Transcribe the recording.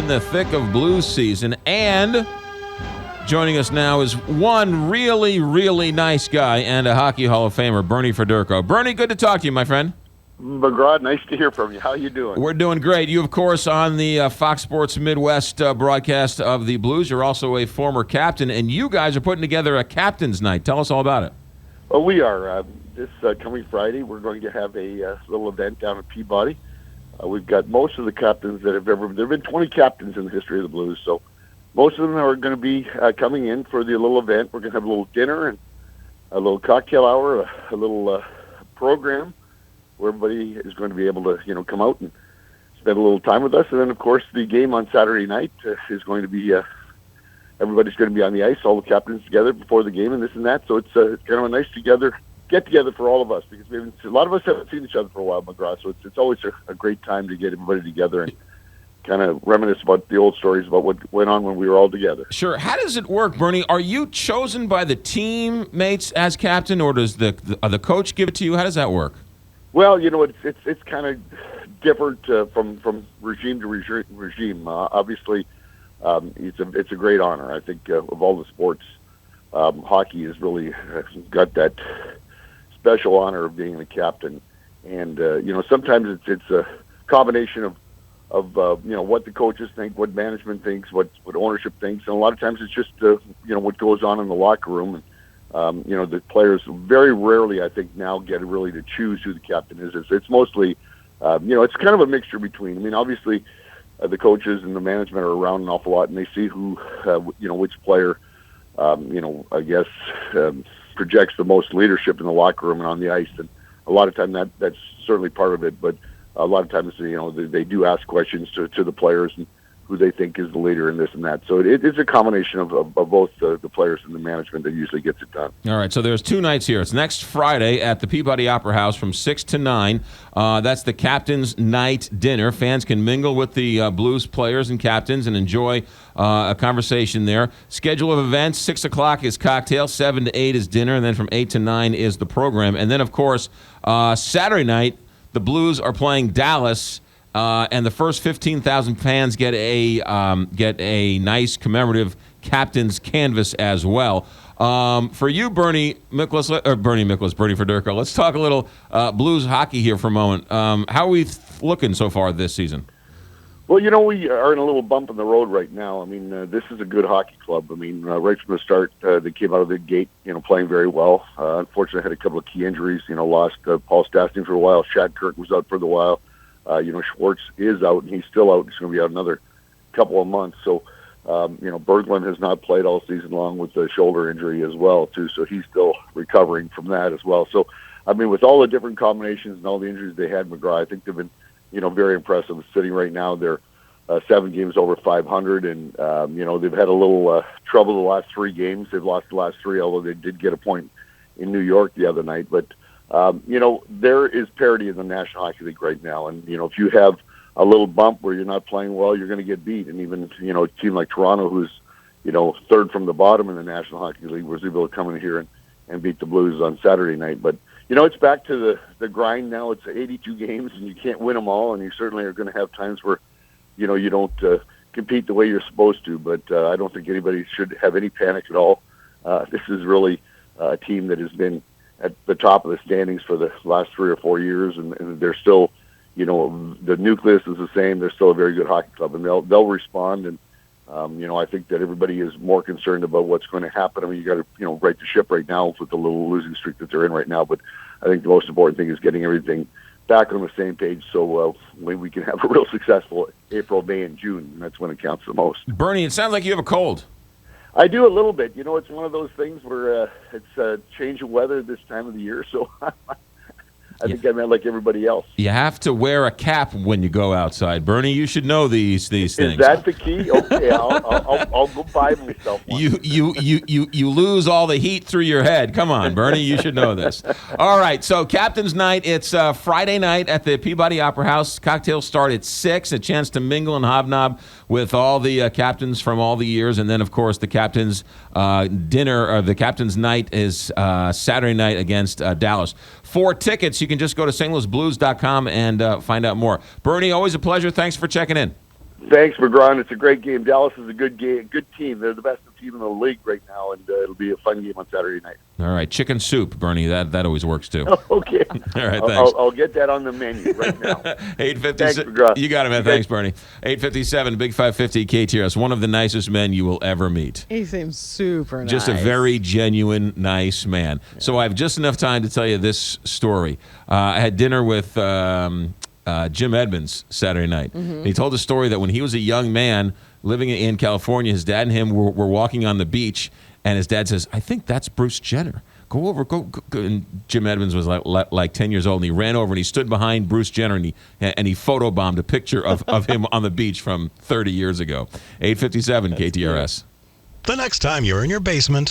in the thick of blues season, and joining us now is one really, really nice guy and a Hockey Hall of Famer, Bernie Federko. Bernie, good to talk to you, my friend. McGraw, nice to hear from you. How you doing? We're doing great. You, of course, on the Fox Sports Midwest broadcast of the Blues. You're also a former captain, and you guys are putting together a captain's night. Tell us all about it. Well, we are. This coming Friday, we're going to have a little event down at Peabody. We've got most of the captains that have ever... There have been 20 captains in the history of the Blues, so most of them are going to be coming in for the little event. We're going to have a little dinner and a little cocktail hour, a little program where everybody is going to be able to, come out and spend a little time with us. And then, of course, the game on Saturday night is going to be, everybody's going to be on the ice, all the captains together before the game and this and that. So it's kind of a nice get-together for all of us, because a lot of us haven't seen each other for a while, McGraw. So it's always a great time to get everybody together and kind of reminisce about the old stories about what went on when we were all together. Sure. How does it work, Bernie? Are you chosen by the teammates as captain, or does the coach give it to you? How does that work? Well, it's kind of different from regime to regime. Obviously, it's a great honor. I think of all the sports, hockey has really got that special honor of being the captain. And sometimes it's a combination of what the coaches think, what management thinks, what ownership thinks, and a lot of times it's just what goes on in the locker room. And the players very rarely, I think, now get really to choose who the captain is. It's mostly, it's kind of a mixture between. I mean, obviously, the coaches and the management are around an awful lot, and they see who, which player, I guess, projects the most leadership in the locker room and on the ice. And a lot of time that's certainly part of it, but a lot of times, they do ask questions to the players and who they think is the leader in this and that. So it's a combination of both the players and the management that usually gets it done. All right, so there's 2 nights here. It's next Friday at the Peabody Opera House from 6 to 9. That's the Captain's Night Dinner. Fans can mingle with the Blues players and captains and enjoy a conversation there. Schedule of events, 6 o'clock is cocktail, 7 to 8 is dinner, and then from 8 to 9 is the program. And then, of course, Saturday night, the Blues are playing Dallas, and the first 15,000 fans get a nice commemorative captain's canvas as well. For you, Bernie Federko, let's talk a little Blues hockey here for a moment. How are we looking so far this season? Well, we are in a little bump in the road right now. I mean, this is a good hockey club. I mean, right from the start, they came out of the gate, playing very well. Unfortunately, had a couple of key injuries. Lost Paul Stastny for a while. Shad Kirk was out for the while. Schwartz is out, and he's still out. He's going to be out another couple of months. So, Berglund has not played all season long with the shoulder injury as well, too. So he's still recovering from that as well. So, I mean, with all the different combinations and all the injuries they had, McGraw, I think they've been, very impressive. Sitting right now, they're 7 games over 500, and, they've had a little trouble the last 3 games. They've lost the last 3, although they did get a point in New York the other night. But, there is parity in the National Hockey League right now. And, if you have a little bump where you're not playing well, you're going to get beat. And even, a team like Toronto, who's, 3rd from the bottom in the National Hockey League, was able to come in here and beat the Blues on Saturday night. But, it's back to the grind now. It's 82 games, and you can't win them all. And you certainly are going to have times where, you don't compete the way you're supposed to. But I don't think anybody should have any panic at all. This is really a team that has been at the top of the standings for the last 3 or 4 years, and they're still, the nucleus is the same. They're still a very good hockey club, and they'll respond. And I think that everybody is more concerned about what's going to happen. I mean, you got to right the ship right now with the little losing streak that they're in right now. But I think the most important thing is getting everything back on the same page, so we can have a real successful April, May, and June. And that's when it counts the most. Bernie, it sounds like you have a cold. I do a little bit. It's one of those things where it's a change of weather this time of the year, so I think I'm like everybody else. You have to wear a cap when you go outside. Bernie, you should know these things. Is that the key? Okay, I'll go buy myself one. You lose all the heat through your head. Come on, Bernie, you should know this. All right, so Captain's Night. It's Friday night at the Peabody Opera House. Cocktails start at 6. A chance to mingle and hobnob with all the captains from all the years, and then of course the captain's dinner or the Captain's Night is Saturday night against Dallas. For tickets, you can just go to stlouisblues.com and find out more. Bernie, always a pleasure. Thanks for checking in. Thanks, McGraw. It's a great game. Dallas is a good team. They're the best team in the league right now, and it'll be a fun game on Saturday night. All right, chicken soup, Bernie. That always works too. Okay. All right, thanks. I'll get that on the menu right now. 8:50. Thanks, McGraw. You got it, man. Thanks, Bernie. 8:57, Big 550 KTRS. One of the nicest men you will ever meet. He seems super nice. Just a very genuine, nice man. Yeah. So I have just enough time to tell you this story. I had dinner with Jim Edmonds Saturday night. Mm-hmm. He told a story that when he was a young man living in California, his dad and him were walking on the beach, and his dad says, "I think that's Bruce Jenner. Go over, go." And Jim Edmonds was like 10 years old, and he ran over and he stood behind Bruce Jenner, and he photobombed a picture of him on the beach from 30 years ago. 8:57 KTRS. The next time you're in your basement